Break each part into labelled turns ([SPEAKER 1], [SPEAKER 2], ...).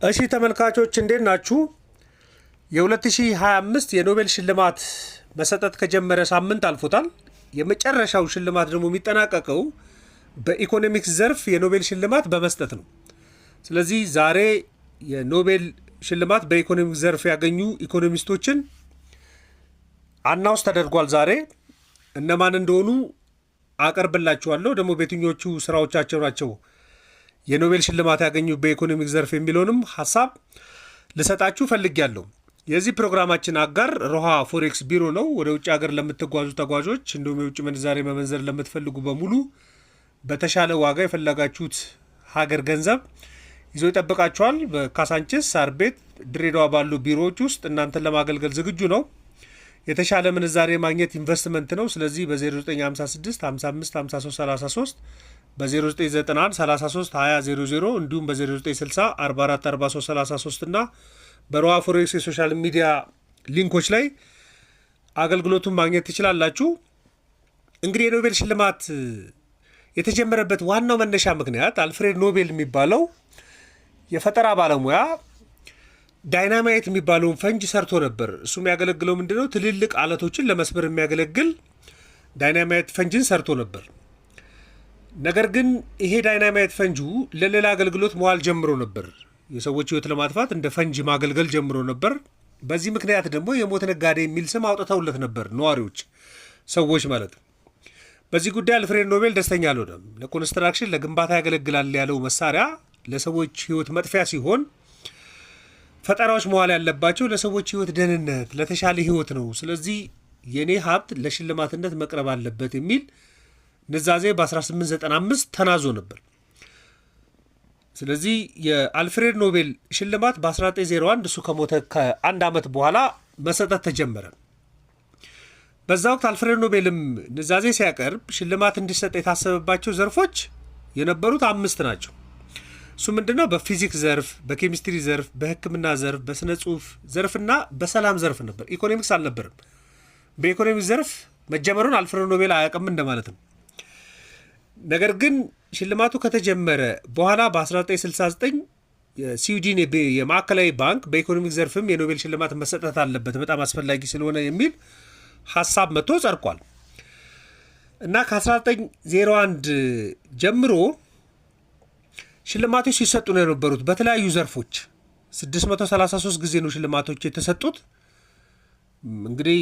[SPEAKER 1] እሺ ተመልካቾች እንዴት ናችሁ? የ2025 የኖቤል ሽልማት መሰጠት ከጀመረ ሳምንት አልፎታል። የመጨረሻው ሽልማት ደግሞ የሚጠናቀቀው በኢኮኖሚክስ ዘርፍ የኖቤል ሽልማት በመስጠት ነው። ስለዚህ ዛሬ የኖቤል ሽልማት በኢኮኖሚክስ ዘርፍ ያገኙ ኢኮኖሚስቶችን አናውንስ ተደርጓል። ዛሬ እነማን እንደሆኑ አቀርብላችኋለሁ። ደግሞ በየትኞቹ ስራዎቻቸው ናቸው የኖቤል ሽልማት ያገኙ በኢኮኖሚክስ ዘርፍ የሚለውንም ሀሳብ ልሰጣችሁ ፈልጊያለሁ። የዚህ ፕሮግራማችን አጋር ሮሃ ፎሬክስ ቢሮ ነው። ወደ ውጭ ሀገር ለምትጓዙ ተጓዦች እንዲሁም የውጭ ምንዛሬ መመንዘር ለምትፈልጉ በሙሉ በተሻለ ዋጋ የፈለጋችሁት ሀገር ገንዘብ ይዞ ይጠብቃችኋል። በካሳንችስ፣ ሳር ቤት፣ ድሬዳዋ ባሉ ቢሮዎች ውስጥ እናንተን ለማገልገል ዝግጁ ነው። የተሻለ ምንዛሬ ማግኘት ኢንቨስትመንት ነው። ስለዚህ በ0956 55 53 33 በ0991 33 20 00 እንዲሁም በ0960 44 43 33 እና በሮሃ ፎሬክስ የሶሻል ሚዲያ ሊንኮች ላይ አገልግሎቱን ማግኘት ትችላላችሁ። እንግዲህ የኖቤል ሽልማት የተጀመረበት ዋናው መነሻ ምክንያት አልፍሬድ ኖቤል የሚባለው የፈጠራ ባለሙያ ዳይናማይት የሚባለውን ፈንጅ ሰርቶ ነበር። እሱ የሚያገለግለው ምንድነው? ትልልቅ አለቶችን ለመስበር የሚያገለግል ዳይናማይት ፈንጅን ሰርቶ ነበር። ነገር ግን ይሄ ዳይናማይት ፈንጁ ለሌላ አገልግሎት መዋል ጀምሮ ነበር። የሰዎች ህይወት ለማጥፋት እንደ ፈንጅ ማገልገል ጀምሮ ነበር። በዚህ ምክንያት ደግሞ የሞት ነጋዴ የሚል ስም አውጥተውለት ነበር ነዋሪዎች፣ ሰዎች ማለት ነው። በዚህ ጉዳይ አልፍሬድ ኖቤል ደስተኛ አልሆነም። ለኮንስትራክሽን ለግንባታ ያገለግላል ያለው መሳሪያ ለሰዎች ህይወት መጥፊያ ሲሆን ፈጠራዎች መዋል ያለባቸው ለሰዎች ህይወት ደህንነት፣ ለተሻለ ህይወት ነው። ስለዚህ የኔ ሀብት ለሽልማትነት መቅረብ አለበት የሚል ንዛዜ በ1895 ተናዞ ነበር። ስለዚህ የአልፍሬድ ኖቤል ሽልማት በ1901 እሱ ከሞተ ከአንድ ዓመት በኋላ መሰጠት ተጀመረ። በዛ ወቅት አልፍሬድ ኖቤልም ንዛዜ ሲያቀርብ ሽልማት እንዲሰጥ የታሰበባቸው ዘርፎች የነበሩት 5 ናቸው። እሱ ምንድነው? በፊዚክስ ዘርፍ፣ በኬሚስትሪ ዘርፍ፣ በሕክምና ዘርፍ፣ በስነ ጽሁፍ ዘርፍና በሰላም ዘርፍ ነበር። ኢኮኖሚክስ አልነበርም። በኢኮኖሚክስ ዘርፍ መጀመሩን አልፍሬድ ኖቤል አያውቅም እንደማለት ነው። ነገር ግን ሽልማቱ ከተጀመረ በኋላ በ1969 የስዊድን የማዕከላዊ ባንክ በኢኮኖሚክ ዘርፍም የኖቤል ሽልማት መሰጠት አለበት በጣም አስፈላጊ ስለሆነ የሚል ሀሳብ መጥቶ ጸድቋል እና ከ1901 ጀምሮ ሽልማቶች ሲሰጡ ነው የነበሩት። በተለያዩ ዘርፎች 633 ጊዜ ነው ሽልማቶች የተሰጡት። እንግዲህ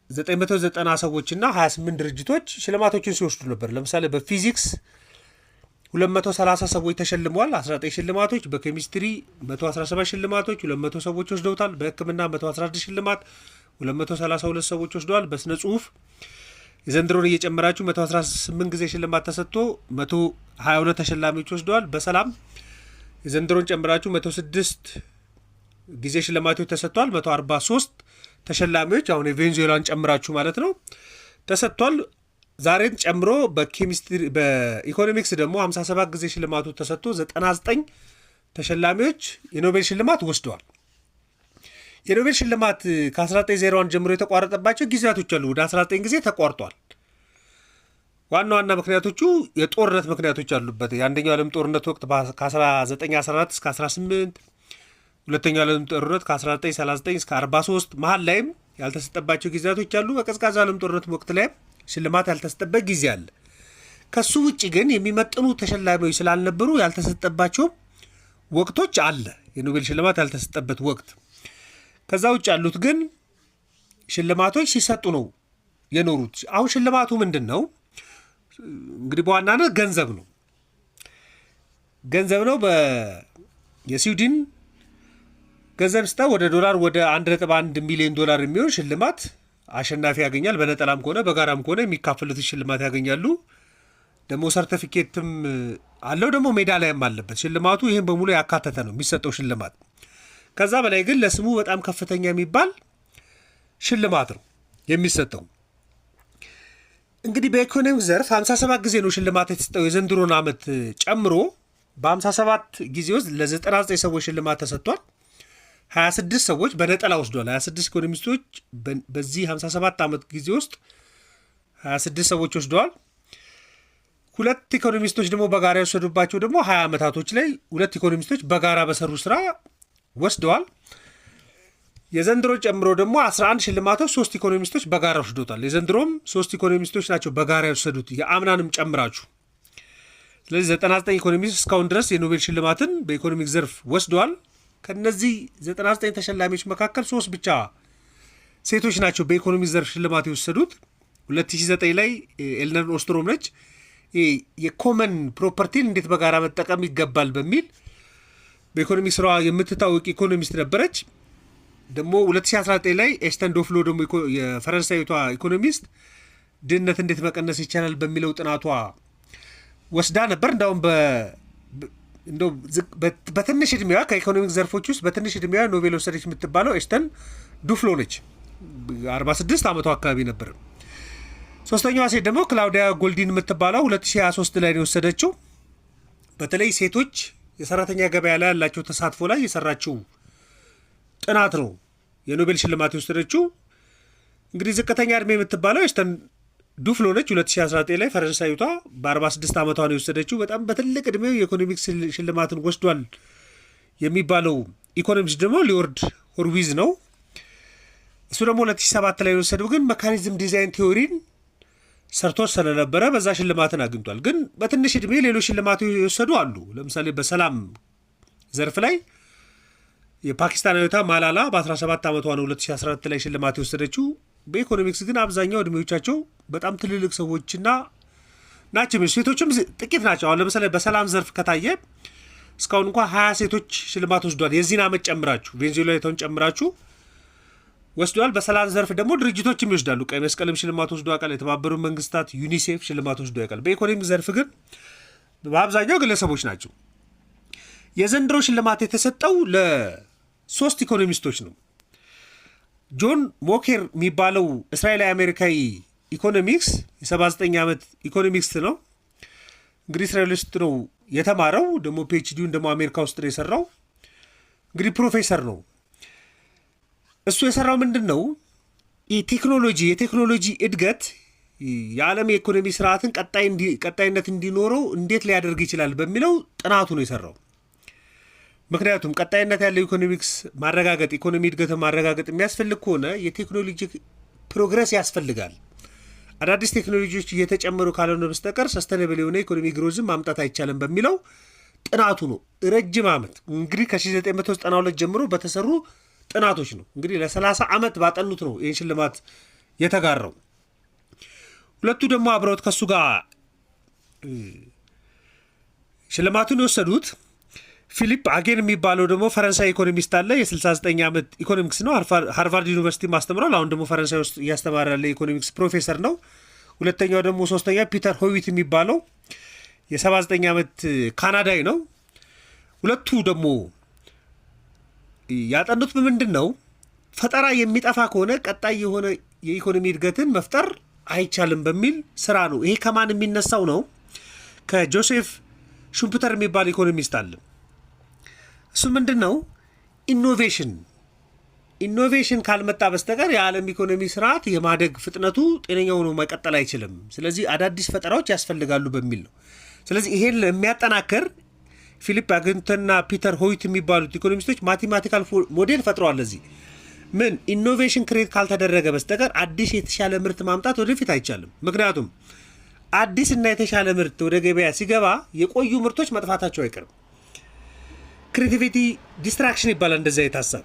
[SPEAKER 1] 990 ሰዎችና 28 ድርጅቶች ሽልማቶችን ሲወስዱ ነበር። ለምሳሌ በፊዚክስ 230 ሰዎች ተሸልመዋል፣ 19 ሽልማቶች። በኬሚስትሪ 117 ሽልማቶች 200 ሰዎች ወስደውታል። በሕክምና 111 ሽልማት 232 ሰዎች ወስደዋል። በስነ ጽሁፍ የዘንድሮን እየጨመራችሁ 118 ጊዜ ሽልማት ተሰጥቶ 122 ተሸላሚዎች ወስደዋል። በሰላም የዘንድሮን ጨምራችሁ 106 ጊዜ ሽልማቶች ተሰጥቷል። 143 ተሸላሚዎች አሁን የቬንዙዌላን ጨምራችሁ ማለት ነው ተሰጥቷል። ዛሬን ጨምሮ በኢኮኖሚክስ ደግሞ 57 ጊዜ ሽልማቱ ተሰጥቶ 99 ተሸላሚዎች የኖቤል ሽልማት ወስደዋል። የኖቤል ሽልማት ከ1901 ጀምሮ የተቋረጠባቸው ጊዜያቶች አሉ። ወደ 19 ጊዜ ተቋርጧል። ዋና ዋና ምክንያቶቹ የጦርነት ምክንያቶች አሉበት። የአንደኛው ዓለም ጦርነት ወቅት ከ1914 እስከ 18፣ ሁለተኛው ዓለም ጦርነት ከ1939 እስከ 43፣ መሀል ላይም ያልተሰጠባቸው ጊዜያቶች አሉ። በቀዝቃዛ ዓለም ጦርነት ወቅት ላይም ሽልማት ያልተሰጠበት ጊዜ አለ። ከሱ ውጭ ግን የሚመጥኑ ተሸላሚዎች ስላልነበሩ ያልተሰጠባቸው ወቅቶች አለ። የኖቤል ሽልማት ያልተሰጠበት ወቅት። ከዛ ውጭ ያሉት ግን ሽልማቶች ሲሰጡ ነው የኖሩት። አሁን ሽልማቱ ምንድን ነው? እንግዲህ በዋናነት ገንዘብ ነው። ገንዘብ ነው። የስዊድን ገንዘብ ስታ ወደ ዶላር ወደ 1.1 ሚሊዮን ዶላር የሚሆን ሽልማት አሸናፊ ያገኛል። በነጠላም ከሆነ በጋራም ከሆነ የሚካፈሉትን ሽልማት ያገኛሉ። ደግሞ ሰርተፊኬትም አለው፣ ደግሞ ሜዳሊያም አለበት። ሽልማቱ ይህን በሙሉ ያካተተ ነው የሚሰጠው ሽልማት። ከዛ በላይ ግን ለስሙ በጣም ከፍተኛ የሚባል ሽልማት ነው የሚሰጠው። እንግዲህ በኢኮኖሚክስ ዘርፍ 57 ጊዜ ነው ሽልማት የተሰጠው የዘንድሮን ዓመት ጨምሮ። በ57 ጊዜ ውስጥ ለ99 ሰዎች ሽልማት ተሰጥቷል። 26 ሰዎች በነጠላ ወስዷል። 26 ኢኮኖሚስቶች በዚህ 57 ዓመት ጊዜ ውስጥ 26 ሰዎች ወስደዋል። ሁለት ኢኮኖሚስቶች ደግሞ በጋራ የወሰዱባቸው ደግሞ 20 ዓመታቶች ላይ ሁለት ኢኮኖሚስቶች በጋራ በሰሩ ስራ ወስደዋል። የዘንድሮ ጨምሮ ደግሞ 11 ሽልማቶች 3 ኢኮኖሚስቶች በጋራ ወስዶታል። የዘንድሮም 3 ኢኮኖሚስቶች ናቸው በጋራ የወሰዱት የአምናንም ጨምራችሁ። ስለዚህ 99 ኢኮኖሚስት እስካሁን ድረስ የኖቤል ሽልማትን በኢኮኖሚክ ዘርፍ ወስደዋል። ከነዚህ 99 ተሸላሚዎች መካከል 3 ብቻ ሴቶች ናቸው በኢኮኖሚክ ዘርፍ ሽልማት የወሰዱት። 2009 ላይ ኤልነር ኦስትሮም ነች። የኮመን ፕሮፐርቲን እንዴት በጋራ መጠቀም ይገባል በሚል በኢኮኖሚ ስራዋ የምትታወቅ ኢኮኖሚስት ነበረች። ደግሞ 2019 ላይ ኤስተን ዶፍሎ ደግሞ የፈረንሳዊቷ ኢኮኖሚስት ድህነት እንዴት መቀነስ ይቻላል በሚለው ጥናቷ ወስዳ ነበር። እንዳውም በትንሽ ዕድሜዋ ከኢኮኖሚክ ዘርፎች ውስጥ በትንሽ ዕድሜዋ ኖቤል ወሰደች የምትባለው ኤስተን ዱፍሎ ነች። 46 ዓመቷ አካባቢ ነበር። ሶስተኛዋ ሴት ደግሞ ክላውዲያ ጎልዲን የምትባለው 2023 ላይ ነው የወሰደችው። በተለይ ሴቶች የሰራተኛ ገበያ ላይ ያላቸው ተሳትፎ ላይ የሰራችው ጥናት ነው የኖቤል ሽልማት የወሰደችው። እንግዲህ ዝቅተኛ ዕድሜ የምትባለው ኤስተን ዱፍሎ ነች። 2019 ላይ ፈረንሳዊቷ በ46 ዓመቷ ነው የወሰደችው። በጣም በትልቅ ዕድሜው የኢኮኖሚክስ ሽልማትን ወስዷል የሚባለው ኢኮኖሚክስ ደግሞ ሊዮርድ ሆርዊዝ ነው። እሱ ደግሞ 2007 ላይ የወሰደው ግን መካኒዝም ዲዛይን ቲዎሪን ሰርቶ ስለነበረ በዛ ሽልማትን አግኝቷል። ግን በትንሽ ዕድሜ ሌሎች ሽልማት የወሰዱ አሉ። ለምሳሌ በሰላም ዘርፍ ላይ የፓኪስታናዊቷ ማላላ በ17 ዓመቷ ነው 2014 ላይ ሽልማት የወሰደችው። በኢኮኖሚክስ ግን አብዛኛው ዕድሜዎቻቸው በጣም ትልልቅ ሰዎችና ናቸው። ሴቶችም ጥቂት ናቸው። አሁን ለምሳሌ በሰላም ዘርፍ ከታየ እስካሁን እንኳ 20 ሴቶች ሽልማት ወስዷል። የዚህን ዓመት ጨምራችሁ ቬንዙዌላዊቷን ጨምራችሁ ወስዷል። በሰላም ዘርፍ ደግሞ ድርጅቶችም ይወስዳሉ። ቀይ መስቀልም ሽልማት ወስዶ ያውቃል። የተባበሩት መንግስታት ዩኒሴፍ ሽልማት ወስዶ ያውቃል። በኢኮኖሚክ ዘርፍ ግን በአብዛኛው ግለሰቦች ናቸው። የዘንድሮ ሽልማት የተሰጠው ለ3 ኢኮኖሚስቶች ነው። ጆን ሞኬር የሚባለው እስራኤላዊ አሜሪካዊ ኢኮኖሚክስ የ79 ዓመት ኢኮኖሚክስ ነው። እንግዲህ እስራኤል ውስጥ ነው የተማረው። ደግሞ ፒኤችዲውን ደግሞ አሜሪካ ውስጥ ነው የሰራው። እንግዲህ ፕሮፌሰር ነው። እሱ የሰራው ምንድን ነው? የቴክኖሎጂ እድገት የዓለም የኢኮኖሚ ስርዓትን ቀጣይነት እንዲኖረው እንዴት ሊያደርግ ይችላል በሚለው ጥናቱ ነው የሰራው። ምክንያቱም ቀጣይነት ያለው ኢኮኖሚክስ ማረጋገጥ ኢኮኖሚ እድገትን ማረጋገጥ የሚያስፈልግ ከሆነ የቴክኖሎጂ ፕሮግረስ ያስፈልጋል። አዳዲስ ቴክኖሎጂዎች እየተጨመሩ ካልሆነ በስተቀር ሰስተነብል የሆነ ኢኮኖሚ ግሮዝን ማምጣት አይቻልም በሚለው ጥናቱ ነው። ረጅም ዓመት እንግዲህ ከ1992 ጀምሮ በተሰሩ ጥናቶች ነው። እንግዲህ ለ30 ዓመት ባጠኑት ነው ይህን ሽልማት የተጋራው። ሁለቱ ደግሞ አብረውት ከሱ ጋር ሽልማቱን የወሰዱት ፊሊፕ አጌን የሚባለው ደግሞ ፈረንሳይ ኢኮኖሚስት አለ። የ69 ዓመት ኢኮኖሚክስ ነው። ሃርቫርድ ዩኒቨርሲቲ ማስተምሯል። አሁን ደግሞ ፈረንሳይ ውስጥ እያስተማረ ያለ ኢኮኖሚክስ ፕሮፌሰር ነው። ሁለተኛው ደግሞ ሶስተኛ ፒተር ሆዊት የሚባለው የ79 ዓመት ካናዳዊ ነው። ሁለቱ ደግሞ ያጠኑት በምንድን ነው? ፈጠራ የሚጠፋ ከሆነ ቀጣይ የሆነ የኢኮኖሚ እድገትን መፍጠር አይቻልም በሚል ስራ ነው። ይሄ ከማን የሚነሳው ነው? ከጆሴፍ ሹምፕተር የሚባል ኢኮኖሚስት አለ። እሱ ምንድን ነው? ኢኖቬሽን ካልመጣ በስተቀር የዓለም ኢኮኖሚ ስርዓት የማደግ ፍጥነቱ ጤነኛ ሆኖ መቀጠል አይችልም። ስለዚህ አዳዲስ ፈጠራዎች ያስፈልጋሉ በሚል ነው። ስለዚህ ይሄን የሚያጠናክር ፊሊፕ አግንተንና ፒተር ሆይት የሚባሉት ኢኮኖሚስቶች ማቴማቲካል ሞዴል ፈጥረዋል። ለዚህ ምን ኢኖቬሽን ክሬት ካልተደረገ በስተቀር አዲስ የተሻለ ምርት ማምጣት ወደፊት አይቻልም። ምክንያቱም አዲስ እና የተሻለ ምርት ወደ ገበያ ሲገባ የቆዩ ምርቶች መጥፋታቸው አይቀርም። ክሬቲቪቲ ዲስትራክሽን ይባላል። እንደዛ የታሰብ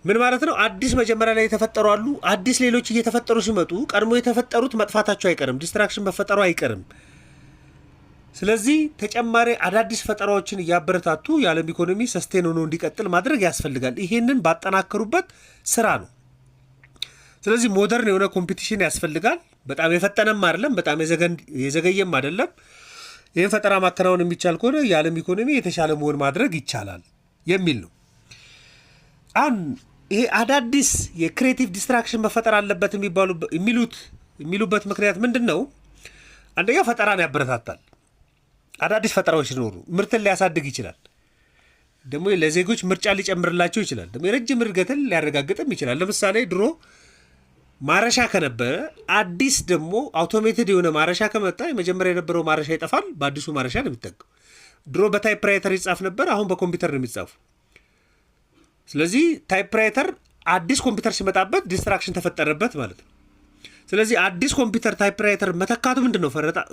[SPEAKER 1] ምን ማለት ነው? አዲስ መጀመሪያ ላይ የተፈጠሩ አሉ። አዲስ ሌሎች እየተፈጠሩ ሲመጡ ቀድሞ የተፈጠሩት መጥፋታቸው አይቀርም። ዲስትራክሽን መፈጠሩ አይቀርም። ስለዚህ ተጨማሪ አዳዲስ ፈጠራዎችን እያበረታቱ የዓለም ኢኮኖሚ ሰስቴን ሆኖ እንዲቀጥል ማድረግ ያስፈልጋል። ይሄንን ባጠናከሩበት ስራ ነው። ስለዚህ ሞደርን የሆነ ኮምፒቲሽን ያስፈልጋል። በጣም የፈጠነም አይደለም፣ በጣም የዘገየም አይደለም። ይህን ፈጠራ ማከናወን የሚቻል ከሆነ የዓለም ኢኮኖሚ የተሻለ መሆን ማድረግ ይቻላል የሚል ነው። አሁን ይሄ አዳዲስ የክሬቲቭ ዲስትራክሽን መፈጠር አለበት የሚሉበት ምክንያት ምንድን ነው? አንደኛው ፈጠራን ያበረታታል። አዳዲስ ፈጠራዎች ሲኖሩ ምርትን ሊያሳድግ ይችላል። ደግሞ ለዜጎች ምርጫ ሊጨምርላቸው ይችላል። ደግሞ የረጅም እድገትን ሊያረጋግጥም ይችላል። ለምሳሌ ድሮ ማረሻ ከነበረ አዲስ ደግሞ አውቶሜትድ የሆነ ማረሻ ከመጣ የመጀመሪያ የነበረው ማረሻ ይጠፋል። በአዲሱ ማረሻ ነው የሚጠቀው። ድሮ በታይፕራይተር ይጻፍ ነበር፣ አሁን በኮምፒውተር ነው የሚጻፉ። ስለዚህ ታይፕራይተር አዲስ ኮምፒውተር ሲመጣበት ዲስትራክሽን ተፈጠረበት ማለት ነው። ስለዚህ አዲስ ኮምፒውተር ታይፕራይተር መተካቱ ምንድን ነው?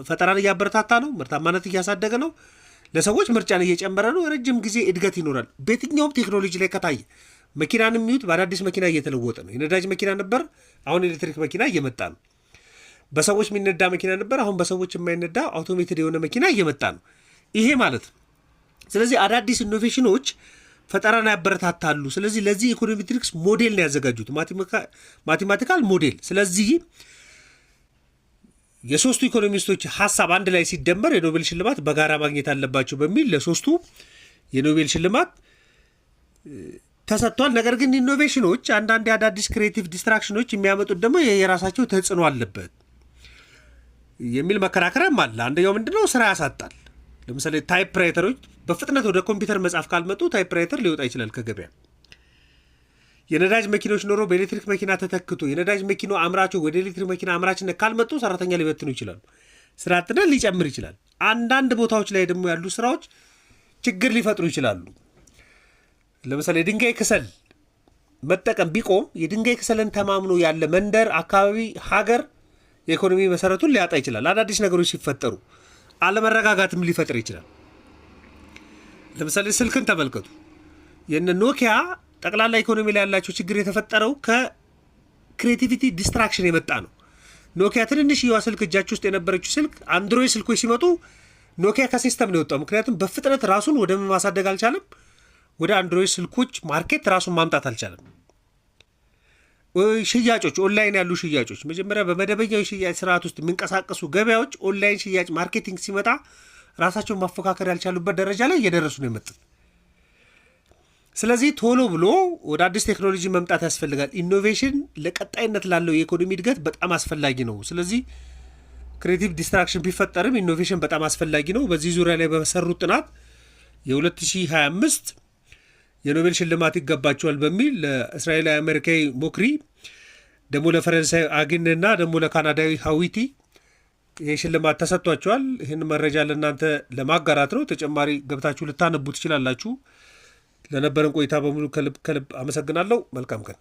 [SPEAKER 1] ፈጠራን እያበረታታ ነው፣ ምርታማነት እያሳደገ ነው፣ ለሰዎች ምርጫን እየጨመረ ነው፣ ረጅም ጊዜ እድገት ይኖራል። በየትኛውም ቴክኖሎጂ ላይ ከታየ መኪናን የሚዩት በአዳዲስ መኪና እየተለወጠ ነው። የነዳጅ መኪና ነበር፣ አሁን ኤሌክትሪክ መኪና እየመጣ ነው። በሰዎች የሚነዳ መኪና ነበር፣ አሁን በሰዎች የማይነዳ አውቶሜትድ የሆነ መኪና እየመጣ ነው። ይሄ ማለት ነው። ስለዚህ አዳዲስ ኢኖቬሽኖች ፈጠራን ያበረታታሉ። ስለዚህ ለዚህ ኢኮኖሜትሪክስ ሞዴል ነው ያዘጋጁት፣ ማቴማቲካል ሞዴል። ስለዚህ የሶስቱ ኢኮኖሚስቶች ሀሳብ አንድ ላይ ሲደመር የኖቤል ሽልማት በጋራ ማግኘት አለባቸው በሚል ለሶስቱ የኖቤል ሽልማት ተሰጥቷል። ነገር ግን ኢኖቬሽኖች አንዳንድ የአዳዲስ ክሬቲቭ ዲስትራክሽኖች የሚያመጡት ደግሞ የራሳቸው ተጽዕኖ አለበት የሚል መከራከሪያም አለ። አንደኛው ምንድነው? ስራ ያሳጣል። ለምሳሌ ታይፕራይተሮች በፍጥነት ወደ ኮምፒውተር መጻፍ ካልመጡ ታይፕራይተር ሊወጣ ይችላል ከገበያ። የነዳጅ መኪኖች ኖሮ በኤሌክትሪክ መኪና ተተክቶ የነዳጅ መኪና አምራቾች ወደ ኤሌክትሪክ መኪና አምራችነት ካልመጡ ሰራተኛ ሊበትኑ ይችላሉ፣ ስራ አጥነት ሊጨምር ይችላል። አንዳንድ ቦታዎች ላይ ደግሞ ያሉ ስራዎች ችግር ሊፈጥሩ ይችላሉ። ለምሳሌ የድንጋይ ክሰል መጠቀም ቢቆም የድንጋይ ክሰልን ተማምኖ ያለ መንደር፣ አካባቢ፣ ሀገር የኢኮኖሚ መሰረቱን ሊያጣ ይችላል። አዳዲስ ነገሮች ሲፈጠሩ አለመረጋጋትም ሊፈጥር ይችላል። ለምሳሌ ስልክን ተመልከቱ። የነ ኖኪያ ጠቅላላ ኢኮኖሚ ላይ ያላቸው ችግር የተፈጠረው ከክሬቲቪቲ ዲስትራክሽን የመጣ ነው። ኖኪያ ትንንሽ የዋ ስልክ እጃችሁ ውስጥ የነበረችው ስልክ አንድሮይድ ስልኮች ሲመጡ ኖኪያ ከሲስተም ነው የወጣው። ምክንያቱም በፍጥነት ራሱን ወደ ማሳደግ አልቻለም። ወደ አንድሮይድ ስልኮች ማርኬት ራሱን ማምጣት አልቻለም። ሽያጮች፣ ኦንላይን ያሉ ሽያጮች መጀመሪያ በመደበኛው ሽያጭ ስርዓት ውስጥ የሚንቀሳቀሱ ገበያዎች ኦንላይን ሽያጭ ማርኬቲንግ ሲመጣ ራሳቸውን ማፎካከር ያልቻሉበት ደረጃ ላይ እየደረሱ ነው የመጡት። ስለዚህ ቶሎ ብሎ ወደ አዲስ ቴክኖሎጂ መምጣት ያስፈልጋል። ኢኖቬሽን ለቀጣይነት ላለው የኢኮኖሚ እድገት በጣም አስፈላጊ ነው። ስለዚህ ክሬቲቭ ዲስትራክሽን ቢፈጠርም ኢኖቬሽን በጣም አስፈላጊ ነው። በዚህ ዙሪያ ላይ በሰሩት ጥናት የ2025 የኖቤል ሽልማት ይገባቸዋል በሚል ለእስራኤላዊ አሜሪካዊ ሞክሪ፣ ደግሞ ለፈረንሳይ አግንና ደግሞ ለካናዳዊ ሀዊቲ ይህ ሽልማት ተሰጥቷቸዋል። ይህን መረጃ ለእናንተ ለማጋራት ነው። ተጨማሪ ገብታችሁ ልታነቡ ትችላላችሁ። ለነበረን ቆይታ በሙሉ ከልብ አመሰግናለሁ። መልካም ቀን።